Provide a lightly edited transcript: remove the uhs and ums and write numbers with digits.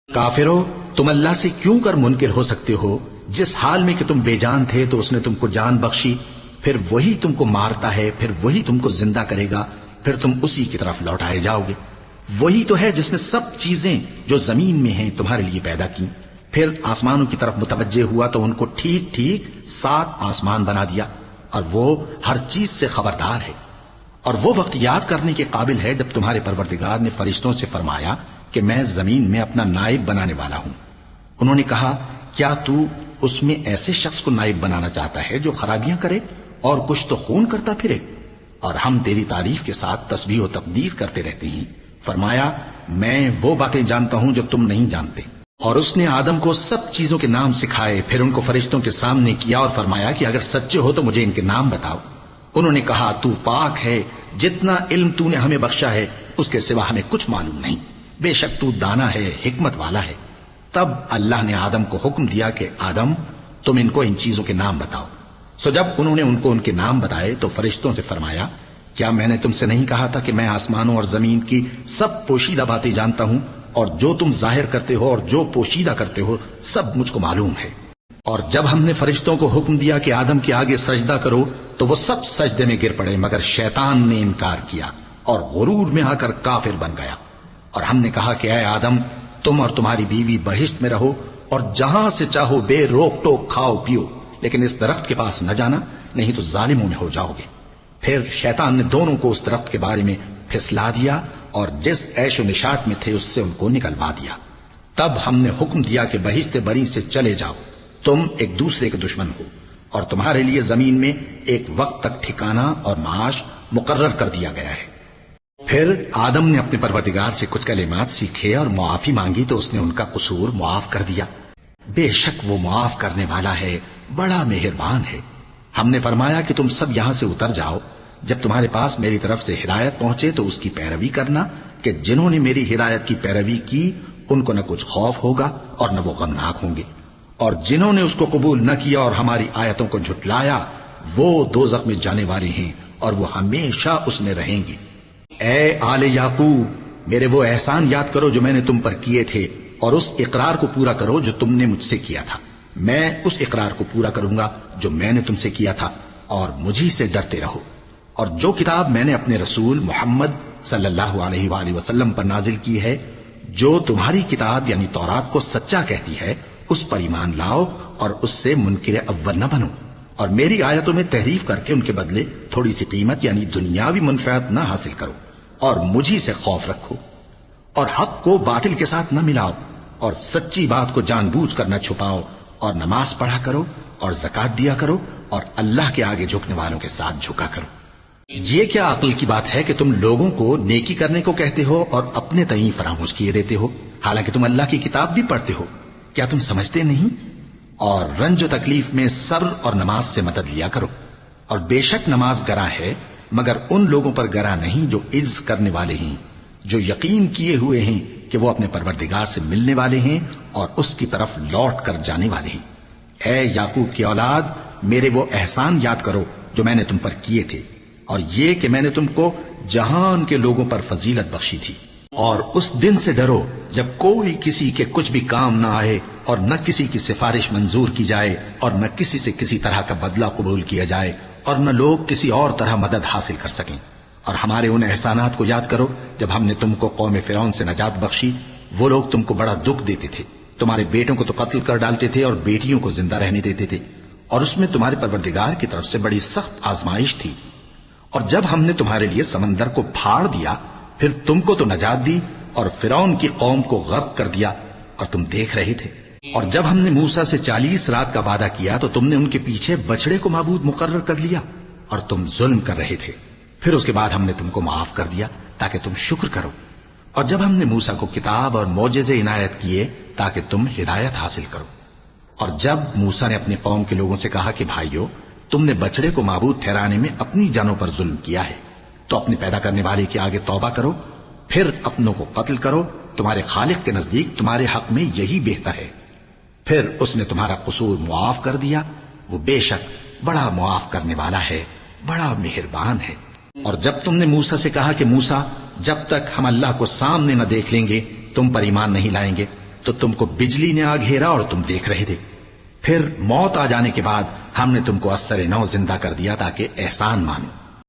کافرو، تم اللہ سے کیوں کر منکر ہو سکتے ہو؟ جس حال میں کہ تم بے جان تھے تو اس نے تم کو جان بخشی، پھر وہی تم کو مارتا ہے، پھر وہی تم کو زندہ کرے گا، پھر تم اسی کی طرف لوٹائے جاؤ گے۔ وہی تو ہے جس نے سب چیزیں جو زمین میں ہیں تمہارے لیے پیدا کی، پھر آسمانوں کی طرف متوجہ ہوا تو ان کو ٹھیک ٹھیک 7 آسمان بنا دیا، اور وہ ہر چیز سے خبردار ہے۔ اور وہ وقت یاد کرنے کے قابل ہے جب تمہارے پروردگار نے فرشتوں سے فرمایا کہ میں زمین میں اپنا نائب بنانے والا ہوں۔ انہوں نے کہا، کیا تو اس میں ایسے شخص کو نائب بنانا چاہتا ہے جو خرابیاں کرے اور کچھ تو خون کرتا پھرے؟ اور ہم تیری تعریف کے ساتھ تسبیح و تقدیس کرتے رہتے ہیں۔ فرمایا، میں وہ باتیں جانتا ہوں جو تم نہیں جانتے۔ اور اس نے آدم کو سب چیزوں کے نام سکھائے، پھر ان کو فرشتوں کے سامنے کیا اور فرمایا کہ اگر سچے ہو تو مجھے ان کے نام بتاؤ۔ انہوں نے کہا، تو پاک ہے، جتنا علم تو نے ہمیں بخشا ہے اس کے سوا ہمیں کچھ معلوم نہیں، بے شک تو دانا ہے، حکمت والا ہے۔ تب اللہ نے آدم کو حکم دیا کہ آدم، تم ان کو ان چیزوں کے نام بتاؤ۔ سو جب انہوں نے ان کو ان کے نام بتائے تو فرشتوں سے فرمایا، کیا میں نے تم سے نہیں کہا تھا کہ میں آسمانوں اور زمین کی سب پوشیدہ باتیں جانتا ہوں، اور جو تم ظاہر کرتے ہو اور جو پوشیدہ کرتے ہو سب مجھ کو معلوم ہے۔ اور جب ہم نے فرشتوں کو حکم دیا کہ آدم کے آگے سجدہ کرو تو وہ سب سجدے میں گر پڑے، مگر شیطان نے انکار کیا اور غرور میں آ کر کافر بن گیا۔ اور ہم نے کہا کہ اے آدم، تم اور تمہاری بیوی بہشت میں رہو اور جہاں سے چاہو بے روک ٹوک کھاؤ پیو، لیکن اس درخت کے پاس نہ جانا، نہیں تو ظالموں میں ہو جاؤ گے۔ پھر شیطان نے دونوں کو اس درخت کے بارے میں پھسلا دیا اور جس عیش و نشاط میں تھے اس سے ان کو نکلوا دیا۔ تب ہم نے حکم دیا کہ بہشت بری سے چلے جاؤ، تم ایک دوسرے کے دشمن ہو، اور تمہارے لیے زمین میں ایک وقت تک ٹھکانہ اور معاش مقرر کر دیا گیا ہے۔ پھر آدم نے اپنے پروردگار سے کچھ کلمات سیکھے اور معافی مانگی تو اس نے ان کا قصور معاف کر دیا۔ بے شک وہ معاف کرنے والا ہے، بڑا مہربان ہے۔ ہم نے فرمایا کہ تم سب یہاں سے اتر جاؤ، جب تمہارے پاس میری طرف سے ہدایت پہنچے تو اس کی پیروی کرنا، کہ جنہوں نے میری ہدایت کی پیروی کی ان کو نہ کچھ خوف ہوگا اور نہ وہ غمناک ہوں گے، اور جنہوں نے اس کو قبول نہ کیا اور ہماری آیتوں کو جھٹلایا وہ دوزخ میں جانے والے ہیں اور وہ ہمیشہ اس میں رہیں گے۔ اے آل یعقوب، میرے وہ احسان یاد کرو جو میں نے تم پر کیے تھے، اور اس اقرار کو پورا کرو جو تم نے مجھ سے کیا تھا۔ میں اس اقرار کو پورا کروں گا جو میں نے تم سے کیا تھا، اور مجھی سے ڈرتے رہو۔ اور جو کتاب میں نے اپنے رسول محمد صلی اللہ علیہ وآلہ وسلم پر نازل کی ہے، جو تمہاری کتاب یعنی تورات کو سچا کہتی ہے، اس پر ایمان لاؤ اور اس سے منکر اول نہ بنو، اور میری آیتوں میں تحریف کر کے ان کے بدلے تھوڑی سی قیمت یعنی دنیاوی منفعت نہ حاصل کرو، اور مجھی سے خوف رکھو، اور حق کو باطل کے ساتھ نہ ملاؤ، اور سچی بات کو جان بوجھ کر نہ چھپاؤ، اور نماز پڑھا کرو اور زکات دیا کرو، اور اللہ کے آگے جھکنے والوں کے ساتھ جھکا کرو۔ یہ کیا عقل کی بات ہے کہ تم لوگوں کو نیکی کرنے کو کہتے ہو اور اپنے تئیں فراموش کیے دیتے ہو، حالانکہ تم اللہ کی کتاب بھی پڑھتے ہو؟ کیا تم سمجھتے نہیں؟ اور رنج و تکلیف میں صبر اور نماز سے مدد لیا کرو، اور بے شک نماز گراں ہے، مگر ان لوگوں پر گراں نہیں جو عجز کرنے والے ہیں، جو یقین کیے ہوئے ہیں کہ وہ اپنے پروردگار سے ملنے والے ہیں اور اس کی طرف لوٹ کر جانے والے ہیں۔ اے یعقوب کی اولاد، میرے وہ احسان یاد کرو جو میں نے تم پر کیے تھے، اور یہ کہ میں نے تم کو جہان کے لوگوں پر فضیلت بخشی تھی۔ اور اس دن سے ڈرو جب کوئی کسی کے کچھ بھی کام نہ آئے، اور نہ کسی کی سفارش منظور کی جائے، اور نہ کسی سے کسی طرح کا بدلہ قبول کیا جائے، اور نہ لوگ کسی اور طرح مدد حاصل کر سکیں۔ اور ہمارے ان احسانات کو یاد کرو جب ہم نے تم کو قوم فرعون سے نجات بخشی۔ وہ لوگ تم کو بڑا دکھ دیتے تھے، تمہارے بیٹوں کو تو قتل کر ڈالتے تھے اور بیٹیوں کو زندہ رہنے دیتے تھے، اور اس میں تمہارے پروردگار کی طرف سے بڑی سخت آزمائش تھی۔ اور جب ہم نے تمہارے لیے سمندر کو پھاڑ دیا، پھر تم کو تو نجات دی اور فرعون کی قوم کو غرق کر دیا، اور تم دیکھ رہے تھے۔ اور جب ہم نے موسیٰ سے 40 رات کا وعدہ کیا تو تم نے ان کے پیچھے بچڑے کو معبود مقرر کر لیا، اور تم ظلم کر رہے تھے۔ پھر اس کے بعد ہم نے تم کو معاف کر دیا تاکہ تم شکر کرو۔ اور جب ہم نے موسیٰ کو کتاب اور معجزے عنایت کیے تاکہ تم ہدایت حاصل کرو۔ اور جب موسیٰ نے اپنی قوم کے لوگوں سے کہا کہ بھائیو، تم نے بچڑے کو معبود ٹھہرانے میں اپنی جانوں پر ظلم کیا ہے، تو اپنے پیدا کرنے والے کے آگے توبہ کرو، پھر اپنوں کو قتل کرو، تمہارے خالق کے نزدیک تمہارے حق میں یہی بہتر ہے۔ پھر اس نے تمہارا قصور معاف کر دیا، وہ بے شک بڑا معاف کرنے والا ہے، بڑا مہربان ہے۔ اور جب تم نے موسیٰ سے کہا کہ موسیٰ، جب تک ہم اللہ کو سامنے نہ دیکھ لیں گے تم پر ایمان نہیں لائیں گے، تو تم کو بجلی نے آ گھیرا اور تم دیکھ رہے تھے. پھر موت آ جانے کے بعد ہم نے تم کو اثر نو زندہ کر دیا تاکہ احسان مانو.